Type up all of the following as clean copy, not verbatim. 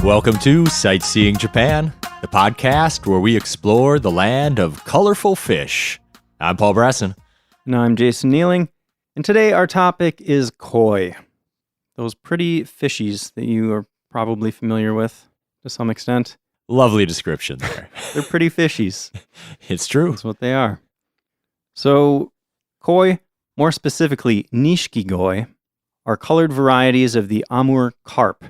Welcome to Sightseeing Japan, the podcast where we explore the land of colorful fish. I'm Paul Bresson. And I'm Jason Nealing. And today our topic is koi. Those pretty fishies that you are probably familiar with to some extent. Lovely description there. They're pretty fishies. It's true. That's what they are. So, koi, more specifically nishiki-goi, are colored varieties of the Amur carp.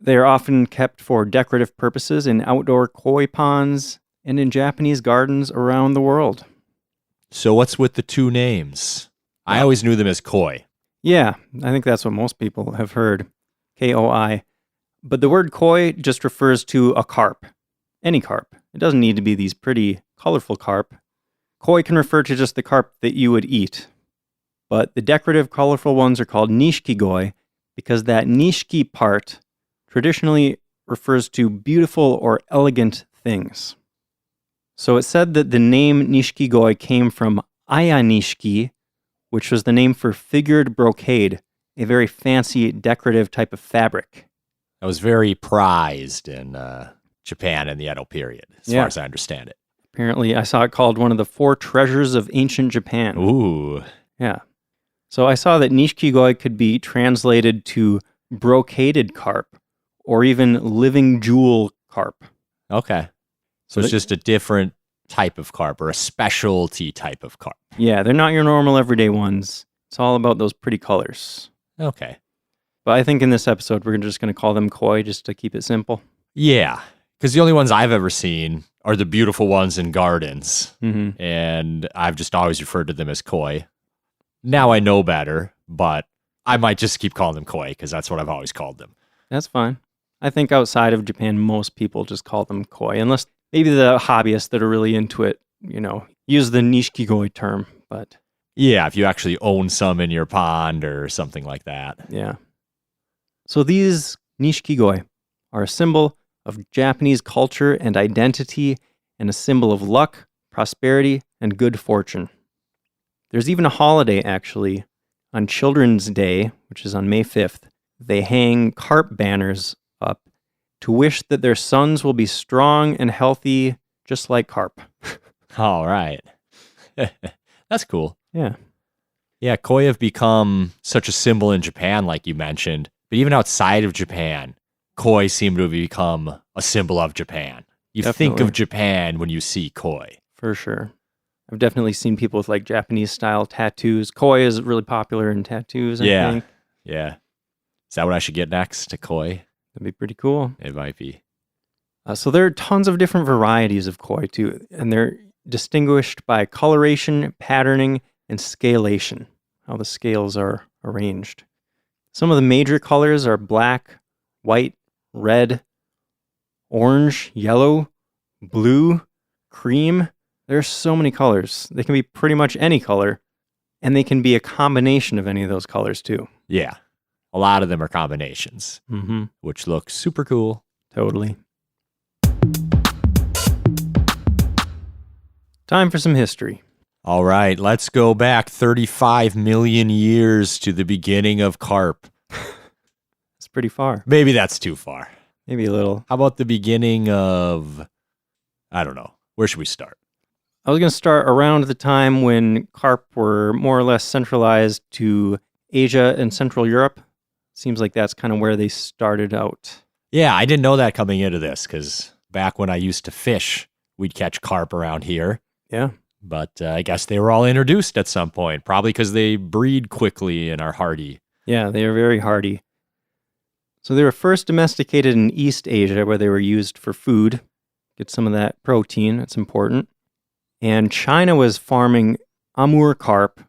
They are often kept for decorative purposes in outdoor koi ponds and in Japanese gardens around the world. So what's with the two names? I always knew them as koi. Yeah, I think that's what most people have heard. K-O-I. But the word koi just refers to a carp. Any carp. It doesn't need to be these pretty, colorful carp. Koi can refer to just the carp that you would eat. But the decorative, colorful ones are called nishiki-goi because that nishiki part traditionally refers to beautiful or elegant things. So it's said that the name nishiki-goi came from ayanishiki, which was the name for figured brocade, a very fancy decorative type of fabric. That was very prized in Japan in the Edo period, as far as I understand it. Apparently, I saw it called one of the 4 treasures of ancient Japan. Ooh. Yeah. So I saw that nishiki-goi could be translated to brocaded carp or even living jewel carp. Okay. So it's just a different type of carp or a specialty type of carp. Yeah, they're not your normal everyday ones. It's all about those pretty colors. Okay. But I think in this episode, we're just going to call them koi just to keep it simple. Yeah, because the only ones I've ever seen are the beautiful ones in gardens. Mm-hmm. And I've just always referred to them as koi. Now I know better, but I might just keep calling them koi because that's what I've always called them. That's fine. I think outside of Japan, most people just call them koi, unless maybe the hobbyists that are really into it, use the nishiki-goi term. But yeah, if you actually own some in your pond or something like that. Yeah. So these nishiki-goi are a symbol of Japanese culture and identity and a symbol of luck, prosperity, and good fortune. There's even a holiday, actually, on Children's Day, which is on May 5th. They hang carp banners up to wish that their sons will be strong and healthy, just like carp. All right. That's cool. Yeah. Yeah, koi have become such a symbol in Japan, like you mentioned. But even outside of Japan, koi seem to have become a symbol of Japan. You think of Japan when you see koi. For sure. I've definitely seen people with like Japanese-style tattoos. Koi is really popular in tattoos, I think. Yeah. Is that what I should get next, to koi? That'd be pretty cool. It might be. So there are tons of different varieties of koi, too, and they're distinguished by coloration, patterning, and scalation, how the scales are arranged. Some of the major colors are black, white, red, orange, yellow, blue, cream. There's so many colors. They can be pretty much any color, and they can be a combination of any of those colors, too. Yeah. A lot of them are combinations, Mm-hmm. which look super cool. Totally. Time for some history. All right, let's go back 35 million years to the beginning of carp. It's pretty far. Maybe that's too far. Maybe a little. How about the beginning of, I don't know. Where should we start? I was going to start around the time when carp were more or less centralized to Asia and Central Europe. Seems like that's kind of where they started out. Yeah, I didn't know that coming into this because back when I used to fish, we'd catch carp around here. Yeah. But I guess they were all introduced at some point, probably because they breed quickly and are hardy. Yeah, they are very hardy. So they were first domesticated in East Asia, where they were used for food. Get some of that protein, it's important. And China was farming Amur carp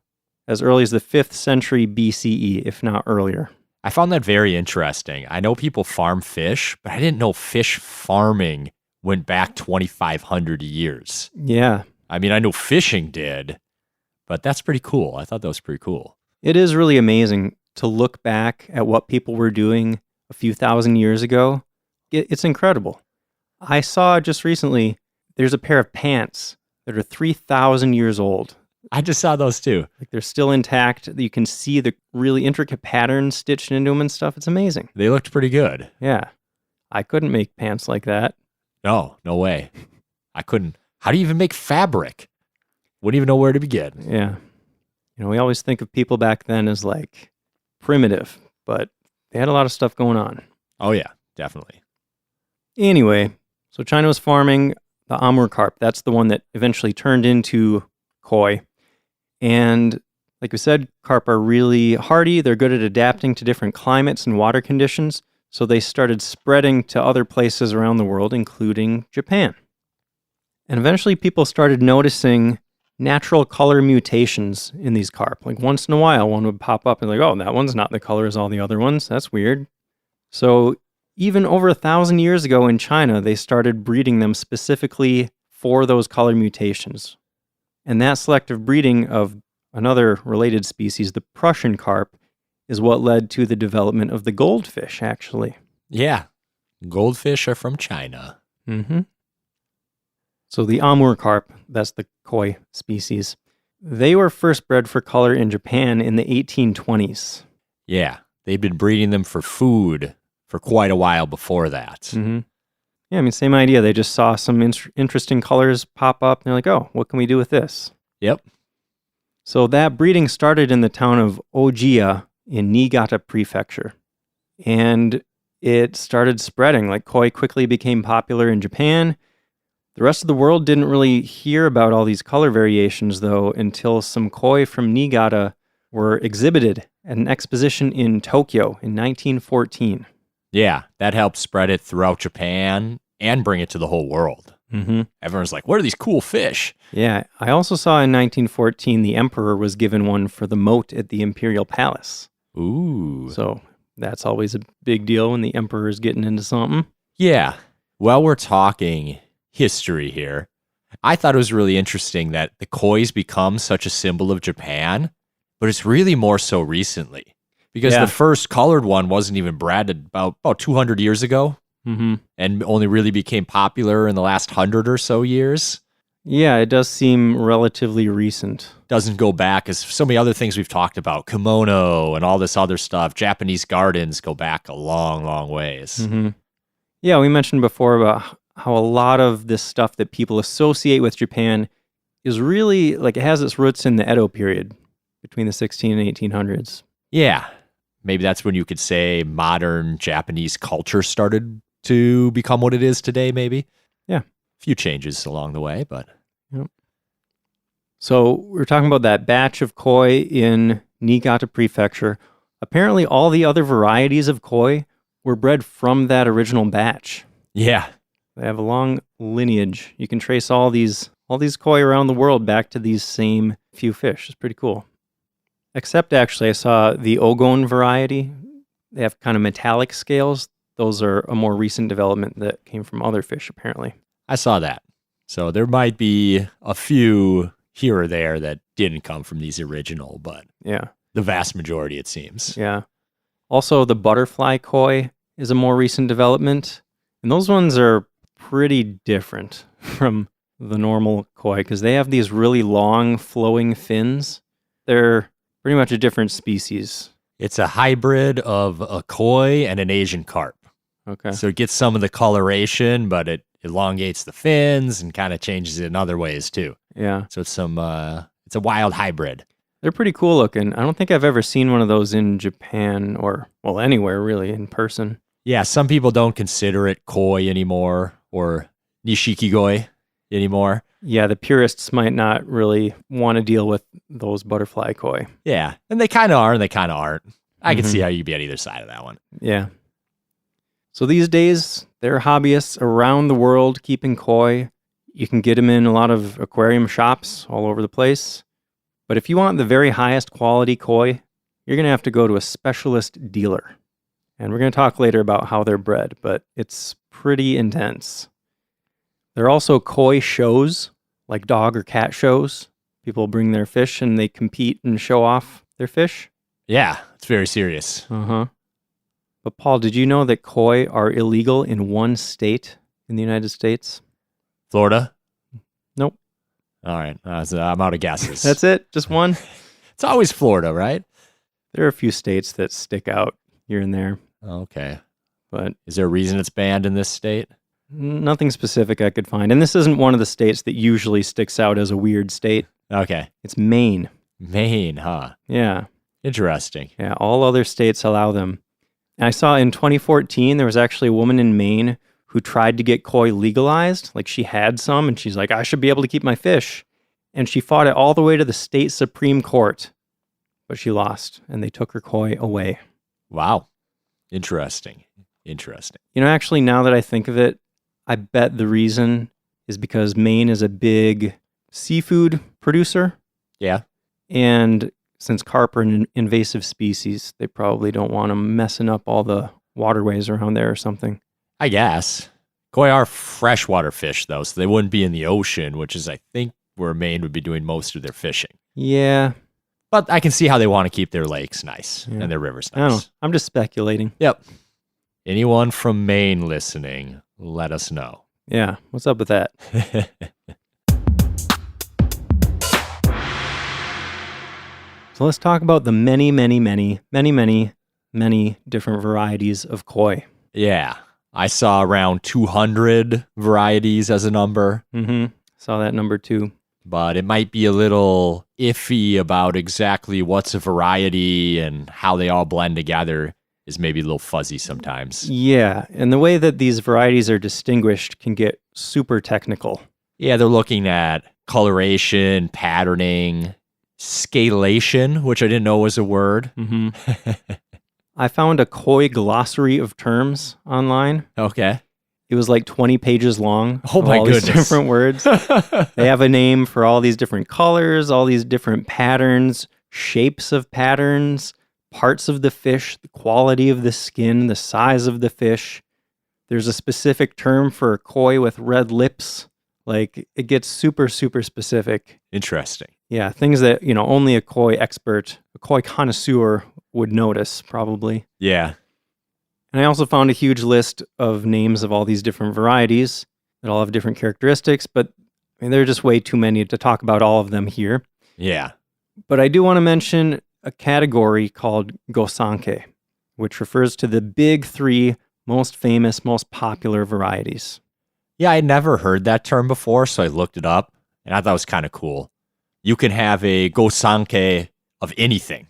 as early as the 5th century BCE, if not earlier. I found that very interesting. I know people farm fish, but I didn't know fish farming went back 2,500 years. Yeah. I mean, I know fishing did, but that's pretty cool. I thought that was pretty cool. It is really amazing to look back at what people were doing a few thousand years ago. It's incredible. I saw just recently, there's a pair of pants that are 3,000 years old. I just saw those too. Like they're still intact. You can see the really intricate patterns stitched into them and stuff. It's amazing. They looked pretty good. Yeah. I couldn't make pants like that. No way. I couldn't. How do you even make fabric? Wouldn't even know where to begin. Yeah. We always think of people back then as like primitive, but they had a lot of stuff going on. Oh, yeah, definitely. Anyway, so China was farming the Amur carp. That's the one that eventually turned into koi. And like we said, carp are really hardy. They're good at adapting to different climates and water conditions. So they started spreading to other places around the world, including Japan. And eventually people started noticing natural color mutations in these carp. Like once in a while, one would pop up and like, oh, that one's not the color as all the other ones. That's weird. So even over 1,000 years ago in China, they started breeding them specifically for those color mutations. And that selective breeding of another related species, the Prussian carp, is what led to the development of the goldfish, actually. Yeah. Goldfish are from China. Mm-hmm. So the Amur carp, that's the koi species, they were first bred for color in Japan in the 1820s. Yeah. They'd been breeding them for food for quite a while before that. Mm-hmm. Yeah, I mean, same idea. They just saw some interesting colors pop up, and they're like, oh, what can we do with this? Yep. So that breeding started in the town of Ojiya in Niigata Prefecture. And it started spreading. Like koi quickly became popular in Japan. The rest of the world didn't really hear about all these color variations, though, until some koi from Niigata were exhibited at an exposition in Tokyo in 1914. Yeah, that helped spread it throughout Japan and bring it to the whole world. Mm-hmm. Everyone's like, what are these cool fish? Yeah, I also saw in 1914 the emperor was given one for the moat at the Imperial Palace. Ooh. So that's always a big deal when the emperor is getting into something. Yeah. Well, we're talking history here. I thought it was really interesting that the koi's become such a symbol of Japan, but it's really more so recently because the first colored one wasn't even bred about 200 years ago. Mm-hmm. And only really became popular in the last 100 or so years. Yeah, it does seem relatively recent. Doesn't go back as so many other things we've talked about, kimono and all this other stuff. Japanese gardens go back a long, long ways. Mm-hmm. Yeah, we mentioned before about how a lot of this stuff that people associate with Japan is really, like, it has its roots in the Edo period between the 16 and 1800s. Yeah, maybe that's when you could say modern Japanese culture started to become what it is today, maybe. Yeah. A few changes along the way, but... Yep. So we're talking about that batch of koi in Niigata Prefecture. Apparently all the other varieties of koi were bred from that original batch. Yeah. They have a long lineage. You can trace all these koi around the world back to these same few fish. It's pretty cool. Except actually I saw the Ogon variety. They have kind of metallic scales. Those are a more recent development that came from other fish, apparently. I saw that. So there might be a few here or there that didn't come from these original, but yeah, the vast majority, it seems. Yeah. Also, the butterfly koi is a more recent development. And those ones are pretty different from the normal koi because they have these really long flowing fins. They're pretty much a different species. It's a hybrid of a koi and an Asian carp. Okay. So it gets some of the coloration, but it elongates the fins and kind of changes it in other ways too. Yeah. So it's it's a wild hybrid. They're pretty cool looking. I don't think I've ever seen one of those in Japan or, well, anywhere really in person. Yeah, some people don't consider it koi anymore or nishikigoi anymore. Yeah, the purists might not really want to deal with those butterfly koi. Yeah, and they kind of are and they kind of aren't. I can see how you'd be on either side of that one. Yeah. So these days, there are hobbyists around the world keeping koi. You can get them in a lot of aquarium shops all over the place. But if you want the very highest quality koi, you're going to have to go to a specialist dealer. And we're going to talk later about how they're bred, but it's pretty intense. There are also koi shows, like dog or cat shows. People bring their fish and they compete and show off their fish. Yeah, it's very serious. Uh-huh. But Paul, did you know that koi are illegal in one state in the United States? Florida? Nope. All right, so I'm out of guesses. That's it? Just one? It's always Florida, right? There are a few states that stick out here and there. Okay. but Is there a reason it's banned in this state? nothing specific I could find. And this isn't one of the states that usually sticks out as a weird state. Okay. It's Maine. Maine, huh? Yeah. Interesting. Yeah, all other states allow them. And I saw in 2014, there was actually a woman in Maine who tried to get koi legalized. Like she had some and she's like, I should be able to keep my fish. And she fought it all the way to the state Supreme Court. But she lost and they took her koi away. Wow. Interesting. Interesting. Actually, now that I think of it, I bet the reason is because Maine is a big seafood producer. Yeah. And since carp are an invasive species, they probably don't want them messing up all the waterways around there or something. I guess. Koi are freshwater fish, though, so they wouldn't be in the ocean, which is, I think, where Maine would be doing most of their fishing. Yeah. But I can see how they want to keep their lakes nice Yeah. and their rivers I don't know. nice. I'm just speculating. Yep. Anyone from Maine listening, let us know. Yeah. What's up with that? So let's talk about the many different varieties of koi. Yeah. I saw around 200 varieties as a number, Mm-hmm. Saw that number too. but it might be a little iffy about exactly what's a variety and how they all blend together is maybe a little fuzzy sometimes. Yeah. And the way that these varieties are distinguished can get super technical. Yeah, they're looking at coloration, patterning, scalation, which I didn't know was a word. Mm-hmm. I found a koi glossary of terms online. Okay. It was like 20 pages long. Oh of my all these goodness. different words. They have a name for all these different colors, all these different patterns, shapes of patterns, parts of the fish, the quality of the skin, the size of the fish. There's a specific term for koi with red lips. Like it gets super, super specific. Interesting. Yeah, things that, only a koi expert, a koi connoisseur would notice probably. Yeah. And I also found a huge list of names of all these different varieties that all have different characteristics, but there are just way too many to talk about all of them here. Yeah. But I do want to mention a category called Gosanke, which refers to the big three most famous, most popular varieties. Yeah, I'd never heard that term before, so I looked it up, and I thought it was kind of cool. You can have a gosanke of anything.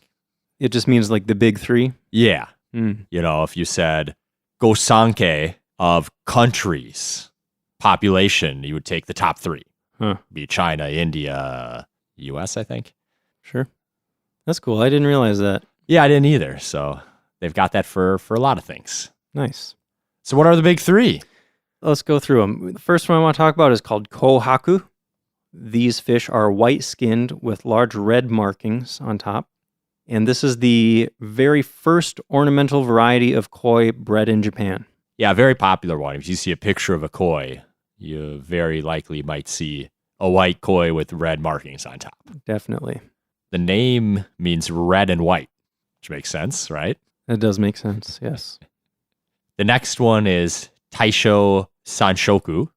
It just means like the big three. Yeah. Mm. If you said gosanke of countries, population, you would take the top three. Huh. Be China, India, US, I think. Sure. That's cool. I didn't realize that. Yeah, I didn't either. So they've got that for a lot of things. Nice. So what are the big three? Let's go through them. The first one I want to talk about is called kohaku. These fish are white-skinned with large red markings on top. And this is the very first ornamental variety of koi bred in Japan. Yeah, a very popular one. If you see a picture of a koi, you very likely might see a white koi with red markings on top. Definitely. The name means red and white, which makes sense, right? That does make sense, yes. The next one is Taisho Sanshoku,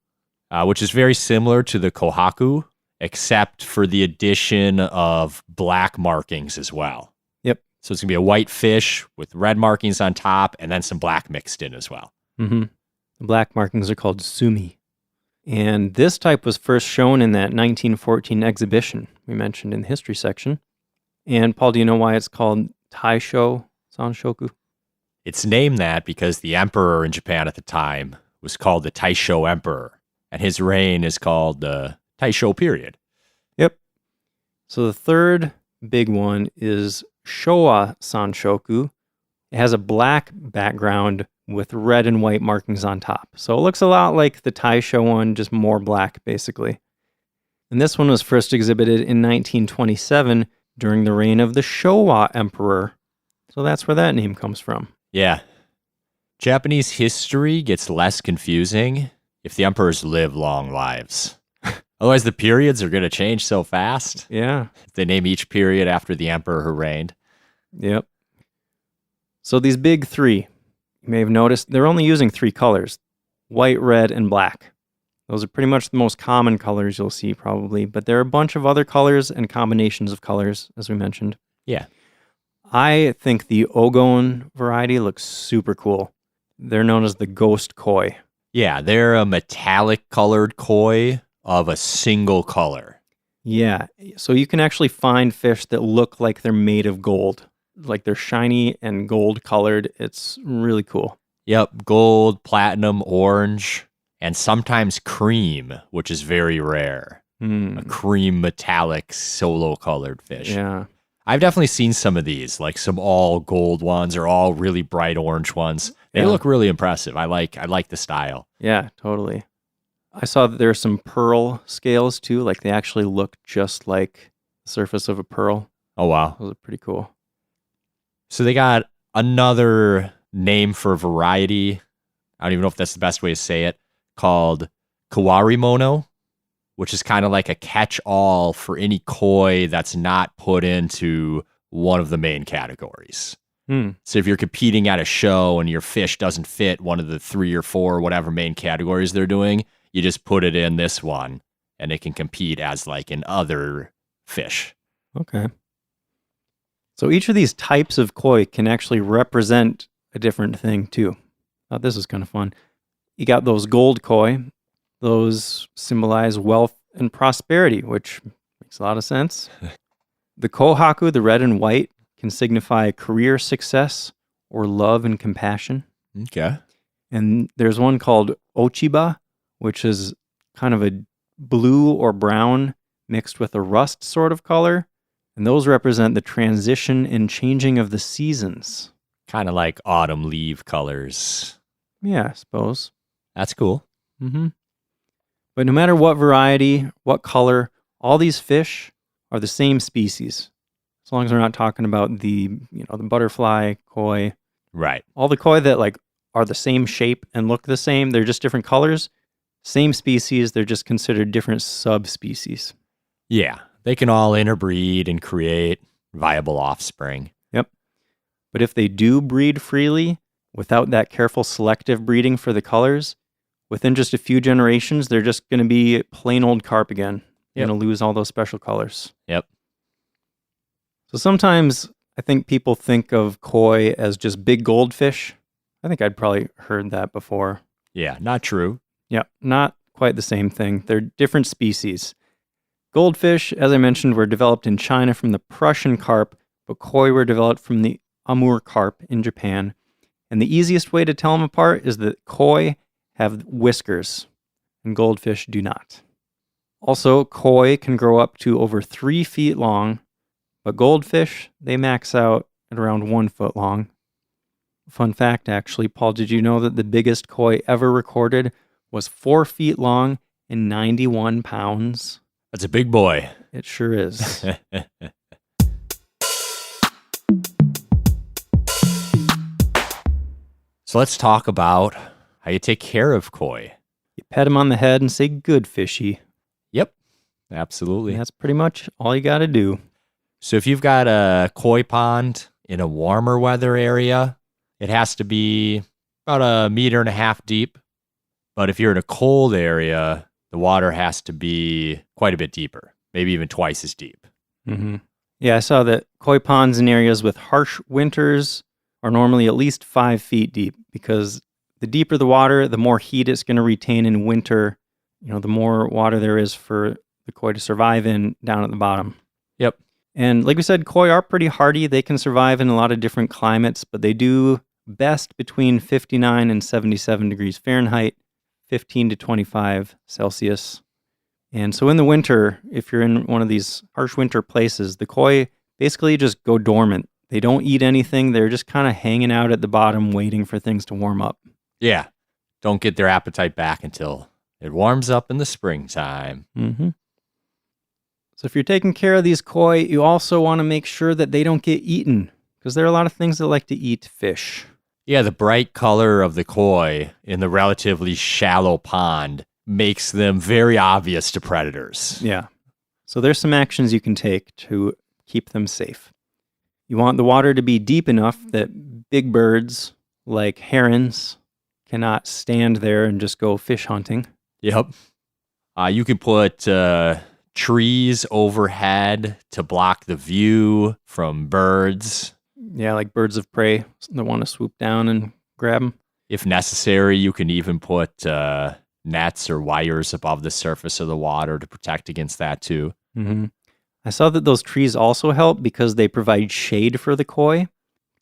which is very similar to the Kohaku, except for the addition of black markings as well. Yep. So it's going to be a white fish with red markings on top and then some black mixed in as well. Mm-hmm. The black markings are called sumi. And this type was first shown in that 1914 exhibition we mentioned in the history section. And Paul, do you know why it's called Taisho Sanshoku? It's named that because the emperor in Japan at the time was called the Taisho Emperor, and his reign is called the Taisho period. Yep. So the third big one is Showa Sanshoku. It has a black background with red and white markings on top. So it looks a lot like the Taisho one, just more black, basically. And this one was first exhibited in 1927 during the reign of the Showa Emperor. So that's where that name comes from. Yeah. Japanese history gets less confusing if the emperors live long lives. Otherwise, the periods are going to change so fast. Yeah. They name each period after the emperor who reigned. Yep. So these big three, you may have noticed, they're only using three colors, white, red, and black. Those are pretty much the most common colors you'll see probably, but there are a bunch of other colors and combinations of colors, as we mentioned. Yeah. I think the Ogon variety looks super cool. They're known as the ghost koi. Yeah, they're a metallic colored koi of a single color. Yeah, so you can actually find fish that look like they're made of gold. Like they're shiny and gold colored. It's really cool. Yep, gold, platinum, orange, and sometimes cream, which is very rare. A cream metallic solo colored fish. Yeah. I've definitely seen some of these, like some all gold ones or all really bright orange ones. They Yeah. look really impressive. I like the style. Yeah, totally. I saw that there are some pearl scales too. Like they actually look just like the surface of a pearl. Oh wow. Those are pretty cool. So they got another name for variety. I don't even know if that's the best way to say it, called kawarimono, which is kind of like a catch-all for any koi that's not put into one of the main categories. So if you're competing at a show and your fish doesn't fit one of the 3 or 4 whatever main categories they're doing, you just put it in this one and it can compete as like an other fish. Okay. So each of these types of koi can actually represent a different thing too. Thought this was kind of fun. You got those gold koi. Those symbolize wealth and prosperity, which makes a lot of sense. The kohaku, the red and white, can signify career success or love and compassion. Okay. And there's one called ochiba, which is kind of a blue or brown mixed with a rust sort of color. And those represent the transition and changing of the seasons. Kind of like autumn leaf colors. Yeah, I suppose. That's cool. Mm-hmm. But no matter what variety, what color, all these fish are the same species. As long as we're not talking about the butterfly koi. Right. All the koi that like are the same shape and look the same, they're just different colors. Same species, they're just considered different subspecies. Yeah. They can all interbreed and create viable offspring. Yep. But if they do breed freely, without that careful selective breeding for the colors, within just a few generations, they're just going to be plain old carp again. You're going to lose all those special colors. Yep. So sometimes I think people think of koi as just big goldfish. I think I'd probably heard that before. Yeah, not true. Yeah, not quite the same thing. They're different species. Goldfish, as I mentioned, were developed in China from the Prussian carp, but koi were developed from the Amur carp in Japan. And the easiest way to tell them apart is that koi have whiskers and goldfish do not. Also, koi can grow up to over 3 feet long, but goldfish, they max out at around 1 foot long. Fun fact, actually, Paul, did you know that the biggest koi ever recorded was 4 feet long and 91 pounds? That's a big boy. It sure is. So let's talk about how you take care of koi. You pet him on the head and say, good fishy. Yep, absolutely. And that's pretty much all you got to do. So if you've got a koi pond in a warmer weather area, it has to be about 1.5 meters deep. But if you're in a cold area, the water has to be quite a bit deeper, maybe even twice as deep. Mm-hmm. Yeah, I saw that koi ponds in areas with harsh winters are normally at least 5 feet deep because the deeper the water, the more heat it's going to retain in winter. The more water there is for the koi to survive in down at the bottom. Yep. And like we said, koi are pretty hardy. They can survive in a lot of different climates, but they do best between 59 and 77 degrees Fahrenheit, 15 to 25 Celsius. And so in the winter, if you're in one of these harsh winter places, the koi basically just go dormant. They don't eat anything. They're just kind of hanging out at the bottom waiting for things to warm up. Yeah. Don't get their appetite back until it warms up in the springtime. Mm-hmm. So if you're taking care of these koi, you also want to make sure that they don't get eaten because there are a lot of things that like to eat fish. Yeah, the bright color of the koi in the relatively shallow pond makes them very obvious to predators. Yeah. So there's some actions you can take to keep them safe. You want the water to be deep enough that big birds like herons cannot stand there and just go fish hunting. Yep. You can put trees overhead to block the view from birds. Yeah, like birds of prey that want to swoop down and grab them. If necessary, you can even put nets or wires above the surface of the water to protect against that too. Mm-hmm. I saw that those trees also help because they provide shade for the koi,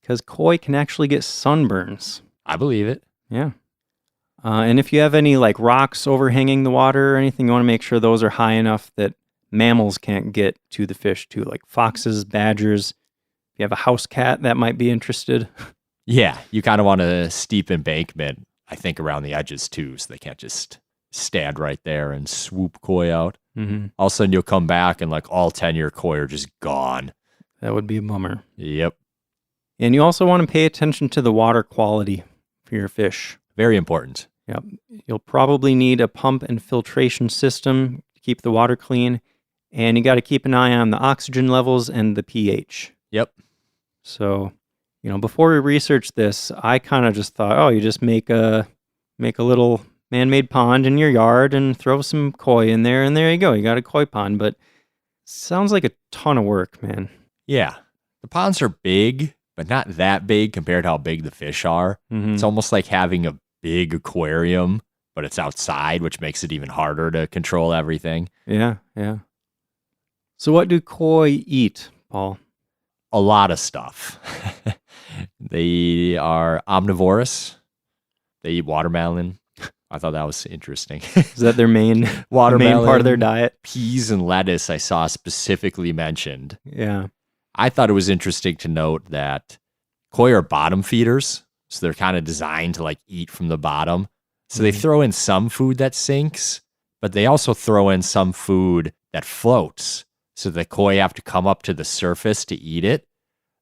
because koi can actually get sunburns. I believe it. Yeah. And if you have any like rocks overhanging the water or anything, you want to make sure those are high enough that mammals can't get to the fish too, like foxes, badgers. If you have a house cat, that might be interested. Yeah, you kind of want a steep embankment, I think, around the edges too, so they can't just stand right there and swoop koi out. Mm-hmm. All of a sudden, you'll come back and like all 10 of your koi are just gone. That would be a bummer. Yep. And you also want to pay attention to the water quality for your fish. Very important. Yep. You'll probably need a pump and filtration system to keep the water clean. And you got to keep an eye on the oxygen levels and the pH. Yep. So, before we researched this, I kind of just thought, you just make a little man-made pond in your yard and throw some koi in there, and there you go. You got a koi pond. But sounds like a ton of work, man. Yeah. The ponds are big, but not that big compared to how big the fish are. Mm-hmm. It's almost like having a big aquarium, but it's outside, which makes it even harder to control everything. Yeah, yeah. So what do koi eat, Paul? A lot of stuff. They are omnivorous. They eat watermelon. I thought that was interesting. Is that their main Watermelon, part of their diet? Peas and lettuce I saw specifically mentioned. Yeah. I thought it was interesting to note that koi are bottom feeders. So they're kind of designed to like eat from the bottom. So they throw in some food that sinks, but they also throw in some food that floats. So the koi have to come up to the surface to eat it.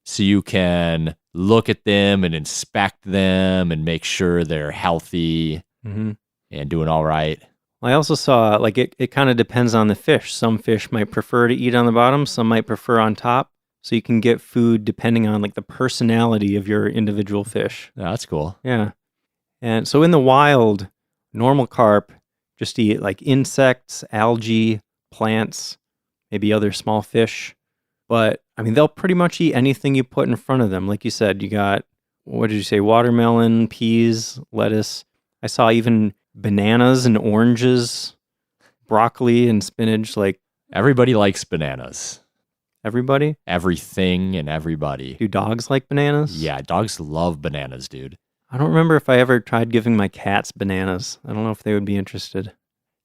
So you can look at them and inspect them and make sure they're healthy and doing all right. I also saw like it kind of depends on the fish. Some fish might prefer to eat on the bottom, some might prefer on top. So you can get food depending on like the personality of your individual fish. Oh, that's cool. Yeah. And so in the wild, normal carp just eat like insects, algae, plants, maybe other small fish. But I mean, they'll pretty much eat anything you put in front of them. Like you said, you got, what did you say? Watermelon, peas, lettuce. I saw even bananas and oranges, broccoli and spinach. Like Everybody likes bananas. everybody. Everything and everybody. Do dogs like bananas? Yeah, dogs love bananas, dude. I don't remember if I ever tried giving my cats bananas. I don't know if they would be interested.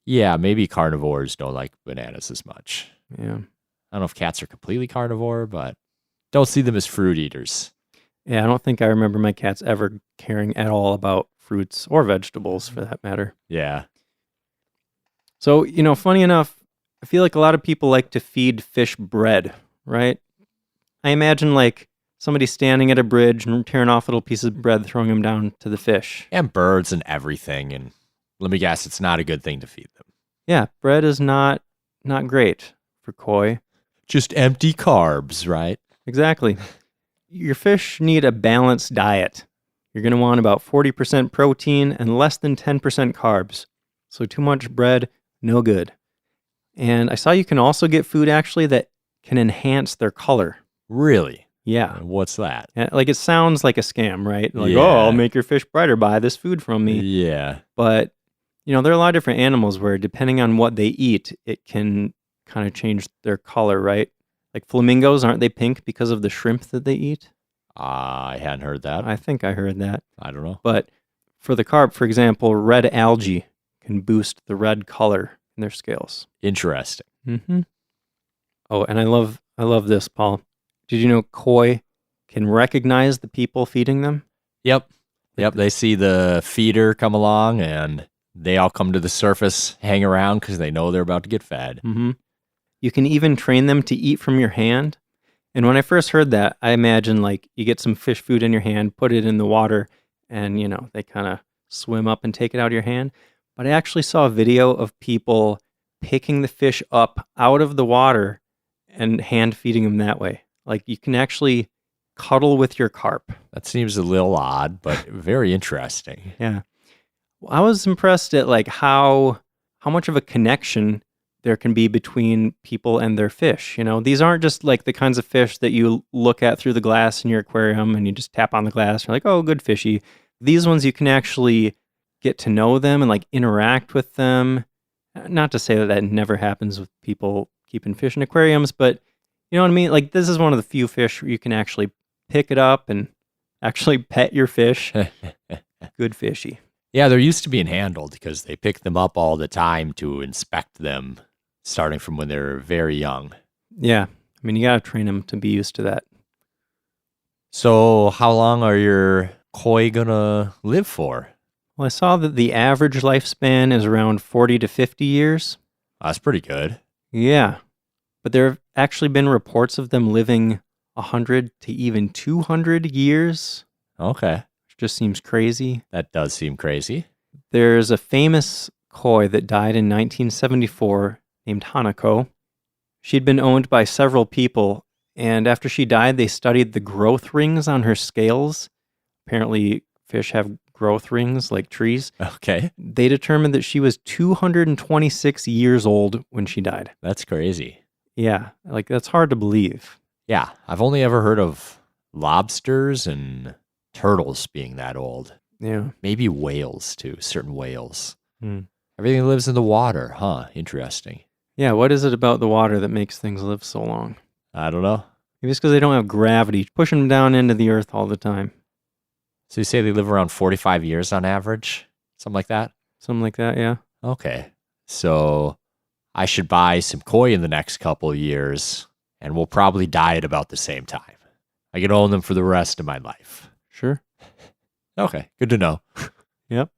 Yeah, maybe carnivores don't like bananas as much. Yeah. I don't know if cats are completely carnivore, but don't see them as fruit eaters. Yeah, I don't think I remember my cats ever caring at all about fruits or vegetables for that matter. Yeah. So, funny enough, I feel like a lot of people like to feed fish bread, right? I imagine like somebody standing at a bridge and tearing off little pieces of bread, throwing them down to the fish. And birds and everything. And let me guess, it's not a good thing to feed them. Yeah, bread is not great for koi. Just empty carbs, right? Exactly. Your fish need a balanced diet. You're going to want about 40% protein and less than 10% carbs. So too much bread, no good. And I saw you can also get food actually that can enhance their color. Really? Yeah. What's that? Like it sounds like a scam, right? Like, Yeah. I'll make your fish brighter, buy this food from me. Yeah. But, there are a lot of different animals where depending on what they eat, it can kind of change their color, right? Like flamingos, aren't they pink because of the shrimp that they eat? I hadn't heard that. I think I heard that. I don't know. But for the carp, for example, red algae can boost the red color in their scales. Interesting. Mm-hmm. Oh, and I love this, Paul. Did you know koi can recognize the people feeding them? Yep. They see the feeder come along and they all come to the surface, hang around because they know they're about to get fed. Mm-hmm. You can even train them to eat from your hand. And when I first heard that, I imagined like you get some fish food in your hand, put it in the water, and they kind of swim up and take it out of your hand. But I actually saw a video of people picking the fish up out of the water and hand feeding them that way. Like you can actually cuddle with your carp. That seems a little odd, but very interesting. Yeah. Well, I was impressed at like how much of a connection there can be between people and their fish. These aren't just like the kinds of fish that you look at through the glass in your aquarium and you just tap on the glass. You're like, oh, good fishy. These ones you can actually get to know them and like interact with them. Not to say that that never happens with people keeping fish in aquariums, but you know what I mean? Like this is one of the few fish where you can actually pick it up and actually pet your fish. Good fishy. Yeah, they're used to being handled because they pick them up all the time to inspect them, starting from when they're very young. Yeah. I mean, you got to train them to be used to that. So how long are your koi going to live for? Well, I saw that the average lifespan is around 40 to 50 years. That's pretty good. Yeah. But there have actually been reports of them living 100 to even 200 years. Okay. Which just seems crazy. That does seem crazy. There's a famous koi that died in 1974 named Hanako. She'd been owned by several people, and after she died, they studied the growth rings on her scales. Apparently, fish have growth rings like trees. Okay. They determined that she was 226 years old when she died. That's crazy. Yeah, like that's hard to believe. Yeah, I've only ever heard of lobsters and turtles being that old. Yeah. Maybe whales too, certain whales. Hmm. Everything lives in the water, huh? Interesting. Yeah, what is it about the water that makes things live so long? I don't know. Maybe it's because they don't have gravity pushing them down into the earth all the time. So you say they live around 45 years on average? Something like that? Something like that, yeah. Okay. So I should buy some koi in the next couple of years, and we'll probably die at about the same time. I can own them for the rest of my life. Sure. Okay, good to know. Yep.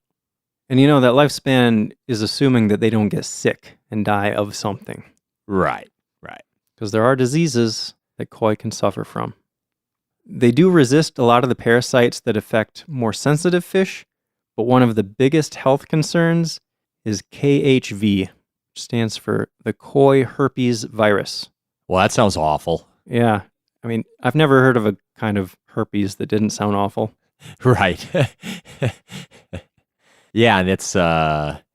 And you know, that lifespan is assuming that they don't get sick and die of something. Right. Because there are diseases that koi can suffer from. They do resist a lot of the parasites that affect more sensitive fish, but one of the biggest health concerns is KHV, which stands for the koi herpes virus. Well, that sounds awful. Yeah. I mean, I've never heard of a kind of herpes that didn't sound awful. Right. Yeah, and it's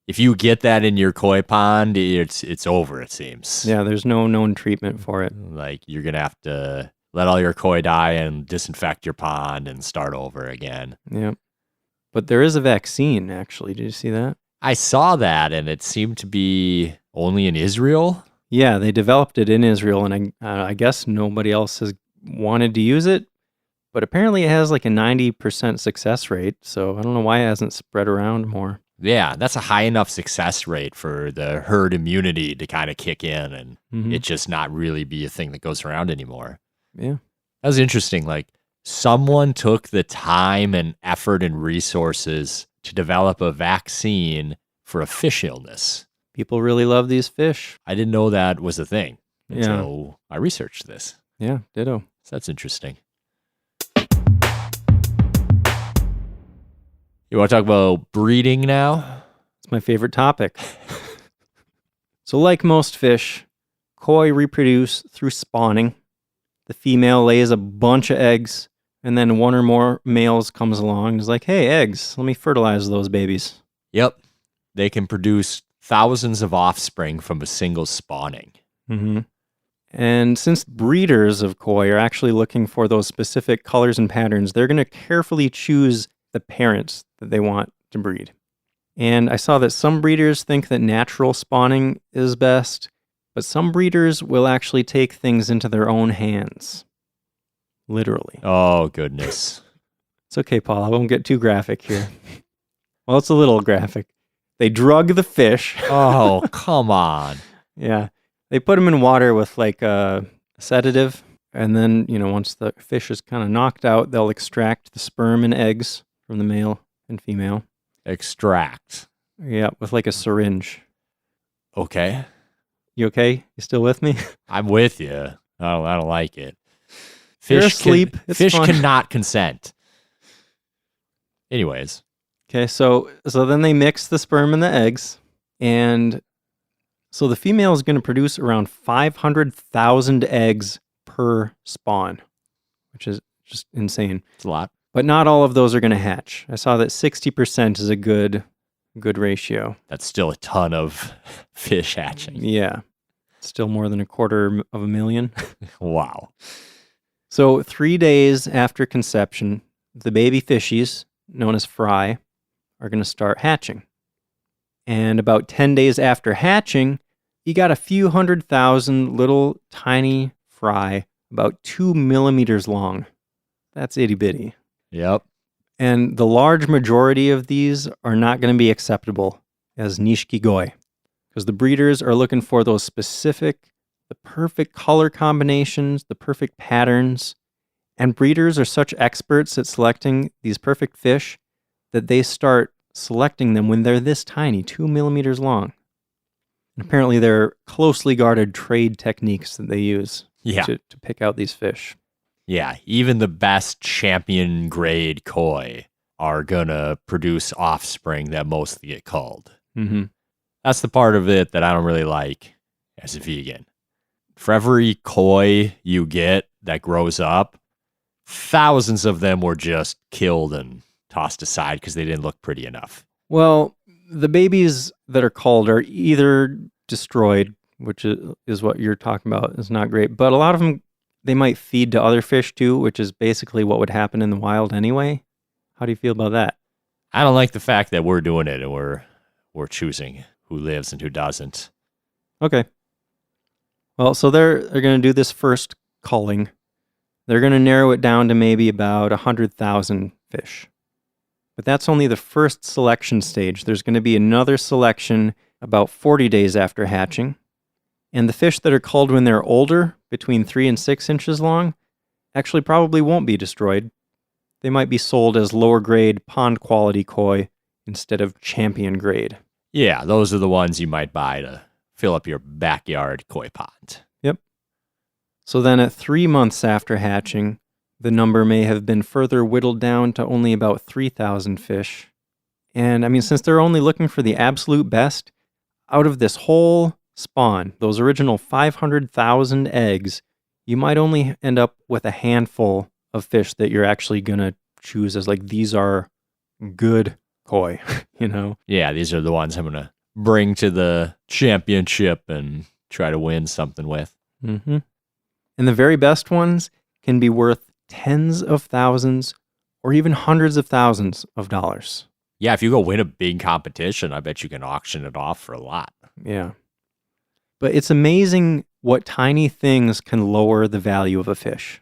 if you get that in your koi pond, it's over, it seems. Yeah, there's no known treatment for it. Like you're going to have to let all your koi die and disinfect your pond and start over again. Yeah. But there is a vaccine, actually. Did you see that? I saw that, and it seemed to be only in Israel. Yeah, they developed it in Israel, and I guess nobody else has wanted to use it. But apparently it has like a 90% success rate, so I don't know why it hasn't spread around more. Yeah, that's a high enough success rate for the herd immunity to kind of kick in and it just not really be a thing that goes around anymore. Yeah. That was interesting. Like someone took the time and effort and resources to develop a vaccine for a fish illness. People really love these fish. I didn't know that was a thing until I researched this. Yeah, ditto. So that's interesting. You want to talk about breeding now? It's my favorite topic. So like most fish, koi reproduce through spawning. The female lays a bunch of eggs, and then one or more males comes along and is like, hey, eggs, let me fertilize those babies. Yep. They can produce thousands of offspring from a single spawning. Mm-hmm. And since breeders of koi are actually looking for those specific colors and patterns, they're going to carefully choose the parents that they want to breed. And I saw that some breeders think that natural spawning is best, but some breeders will actually take things into their own hands. Literally. Oh, goodness. It's okay, Paul. I won't get too graphic here. Well, it's a little graphic. They drug the fish. Oh, come on. Yeah. They put them in water with like a sedative. And then, once the fish is kind of knocked out, they'll extract the sperm and eggs from the male and female. Extract. Yeah, with like a syringe. Okay. You okay? You still with me? I'm with you. I don't like it. You're asleep. Fish cannot consent. Anyways. Okay, so then they mix the sperm and the eggs, and so the female is going to produce around 500,000 eggs per spawn, which is just insane. It's a lot. But not all of those are going to hatch. I saw that 60% is a good ratio. That's still a ton of fish hatching. Yeah. Still more than 250,000. Wow. So 3 days after conception, the baby fishies, known as fry, are going to start hatching. And about 10 days after hatching, you got a few 100,000 little tiny fry, about 2 millimeters long. That's itty bitty. Yep. And the large majority of these are not going to be acceptable as Nishiki-goi, because the breeders are looking for those specific, the perfect color combinations, the perfect patterns. And breeders are such experts at selecting these perfect fish that they start selecting them when they're this tiny, 2 millimeters long. And apparently they're closely guarded trade techniques that they use to pick out these fish. Yeah, even the best champion grade koi are going to produce offspring that mostly get culled. Mm-hmm. That's the part of it that I don't really like as a vegan. For every koi you get that grows up, thousands of them were just killed and tossed aside because they didn't look pretty enough. Well, the babies that are culled are either destroyed, which is what you're talking about, is not great, but a lot of them, they might feed to other fish too, which is basically what would happen in the wild anyway. How do you feel about that? I don't like the fact that we're doing it and we're choosing who lives and who doesn't. Okay. Well, so they're going to do this first culling. They're going to narrow it down to maybe about 100,000 fish. But that's only the first selection stage. There's going to be another selection about 40 days after hatching. And the fish that are culled when they're older, between 3 and 6 inches long, actually probably won't be destroyed. They might be sold as lower grade pond quality koi instead of champion grade. Yeah, those are the ones you might buy to fill up your backyard koi pond. Yep. So then at 3 months after hatching, the number may have been further whittled down to only about 3,000 fish. And I mean, since they're only looking for the absolute best, out of this whole spawn, those original 500,000 eggs, you might only end up with a handful of fish that you're actually going to choose as like, these are good koi, you know? Yeah, these are the ones I'm going to bring to the championship and try to win something with. Mm-hmm. And the very best ones can be worth tens of thousands or even hundreds of thousands of dollars. Yeah, if you go win a big competition, I bet you can auction it off for a lot. Yeah. But it's amazing what tiny things can lower the value of a fish.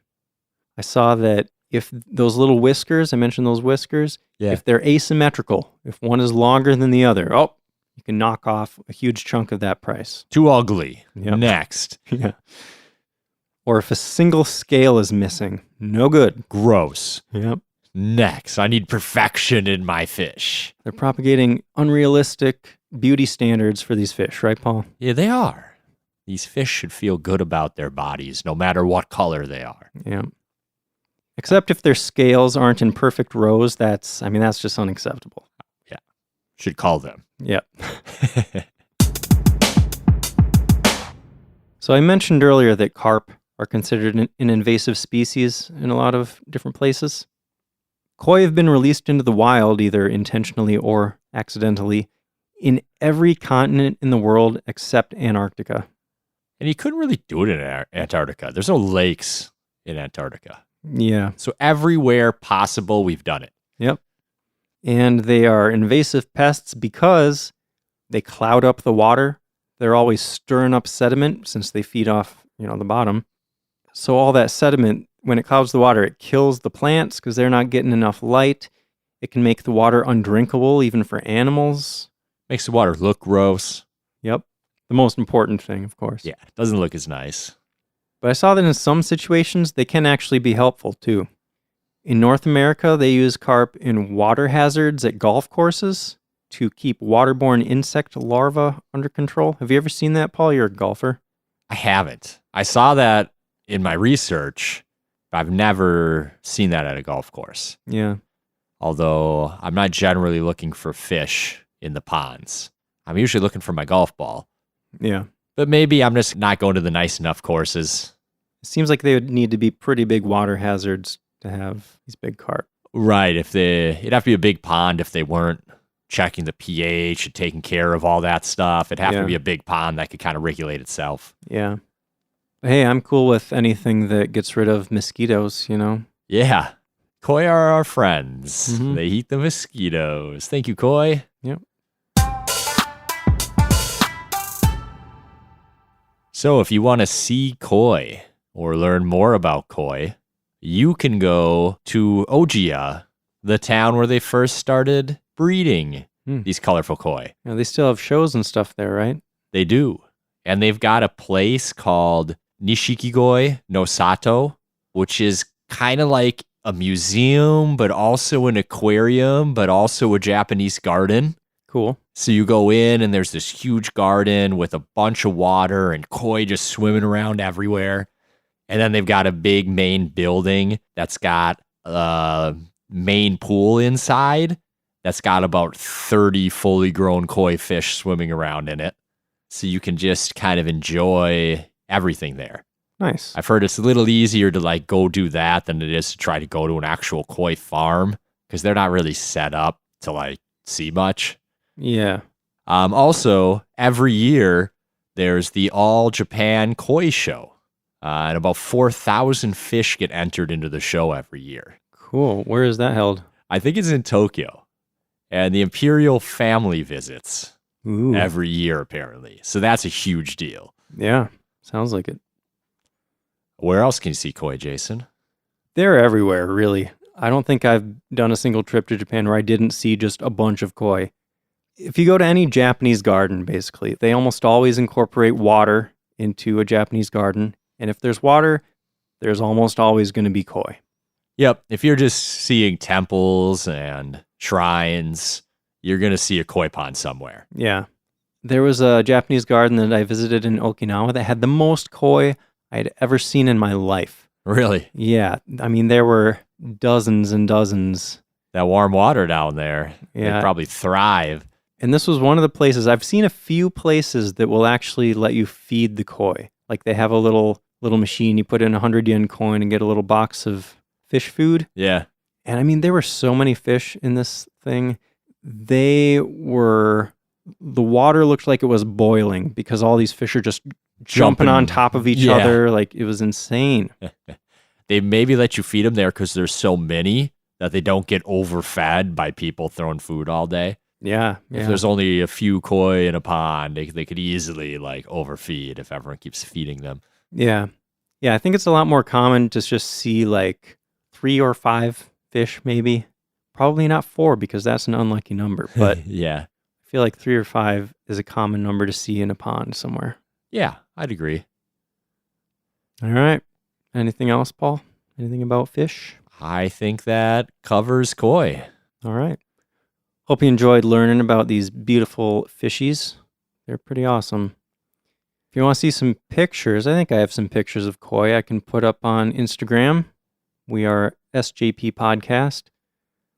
I saw that if those little whiskers, I mentioned those whiskers, if they're asymmetrical, if one is longer than the other, you can knock off a huge chunk of that price. Too ugly. Yep. Next. Yeah. Or if a single scale is missing, no good. Gross. Yep. Next. I need perfection in my fish. They're propagating unrealistic beauty standards for these fish, right, Paul? Yeah, they are. These fish should feel good about their bodies, no matter what color they are. Yeah. Except if their scales aren't in perfect rows, that's just unacceptable. Yeah. Should call them. Yep. So I mentioned earlier that carp are considered an invasive species in a lot of different places. Koi have been released into the wild, either intentionally or accidentally, in every continent in the world except Antarctica. And you couldn't really do it in Antarctica. There's no lakes in Antarctica. Yeah. So everywhere possible, we've done it. Yep. And they are invasive pests because they cloud up the water. They're always stirring up sediment since they feed off, the bottom. So all that sediment, when it clouds the water, it kills the plants because they're not getting enough light. It can make the water undrinkable even for animals. Makes the water look gross. Yep. The most important thing, of course. Yeah, it doesn't look as nice. But I saw that in some situations, they can actually be helpful too. In North America, they use carp in water hazards at golf courses to keep waterborne insect larvae under control. Have you ever seen that, Paul? You're a golfer. I haven't. I saw that in my research, but I've never seen that at a golf course. Yeah. Although I'm not generally looking for fish in the ponds. I'm usually looking for my golf ball. Yeah. But maybe I'm just not going to the nice enough courses. It seems like they would need to be pretty big water hazards to have these big carp. Right. It'd have to be a big pond if they weren't checking the pH and taking care of all that stuff. It'd have to be a big pond that could kind of regulate itself. Yeah. But hey, I'm cool with anything that gets rid of mosquitoes, Yeah. Koi are our friends. Mhm. They eat the mosquitoes. Thank you, Koi. Yep. So if you want to see koi or learn more about koi, you can go to Ogia, the town where they first started breeding these colorful koi. Yeah, they still have shows and stuff there, right? They do. And they've got a place called Nishikigoi no Sato, which is kind of like a museum, but also an aquarium, but also a Japanese garden. Cool. So you go in and there's this huge garden with a bunch of water and koi just swimming around everywhere. And then they've got a big main building that's got a main pool inside that's got about 30 fully grown koi fish swimming around in it. So you can just kind of enjoy everything there. Nice. I've heard it's a little easier to like go do that than it is to try to go to an actual koi farm because they're not really set up to like see much. Yeah. Also, every year there's the All Japan Koi Show, and about 4,000 fish get entered into the show every year. Cool. Where is that held? I think it's in Tokyo, and the imperial family visits Ooh. every year apparently. So that's a huge deal. Yeah. Sounds like it. Where else can you see koi, Jason? They're everywhere, really. I don't think I've done a single trip to Japan where I didn't see just a bunch of koi. If you go to any Japanese garden, basically, they almost always incorporate water into a Japanese garden. And if there's water, there's almost always going to be koi. Yep. If you're just seeing temples and shrines, you're going to see a koi pond somewhere. Yeah. There was a Japanese garden that I visited in Okinawa that had the most koi I'd ever seen in my life. Really? Yeah. I mean, there were dozens and dozens. That warm water down there, Yeah. they probably thrive. And this was one of the places, I've seen a few places that will actually let you feed the koi. Like they have a little machine, you put in 100 yen coin and get a little box of fish food. Yeah. And I mean, there were so many fish in this thing. The water looked like it was boiling because all these fish are just jumping on top of each Yeah. other. Like it was insane. They maybe let you feed them there because there's so many that they don't get overfed by people throwing food all day. Yeah. If there's only a few koi in a pond, they could easily like overfeed if everyone keeps feeding them. Yeah. Yeah. I think it's a lot more common to just see like 3 or 5 fish, maybe. Probably not 4 because that's an unlucky number. But yeah. I feel like 3 or 5 is a common number to see in a pond somewhere. Yeah, I'd agree. All right. Anything else, Paul? Anything about fish? I think that covers koi. All right. Hope you enjoyed learning about these beautiful fishies. They're pretty awesome. If you want to see some pictures, I think I have some pictures of koi I can put up on Instagram. We are SJP Podcast.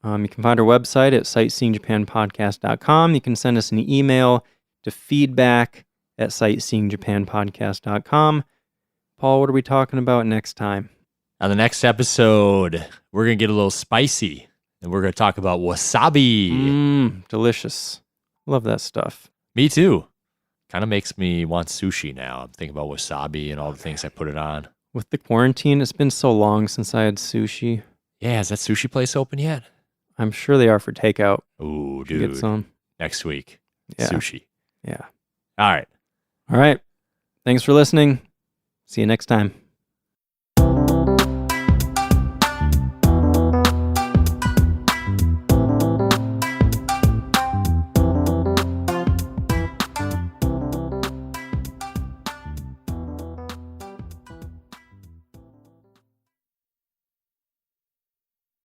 You can find our website at sightseeingjapanpodcast.com. You can send us an email to feedback@sightseeingjapanpodcast.com. Paul, what are we talking about next time? On the next episode, we're going to get a little spicy, and we're going to talk about wasabi. Delicious. Love that stuff. Me too. Kind of makes me want sushi now. I'm thinking about wasabi and all the things I put it on. With the quarantine, it's been so long since I had sushi. Yeah, is that sushi place open yet? I'm sure they are for takeout. Ooh, Get dude. some. Next week. Yeah. Sushi. Yeah. All right. All right. Thanks for listening. See you next time.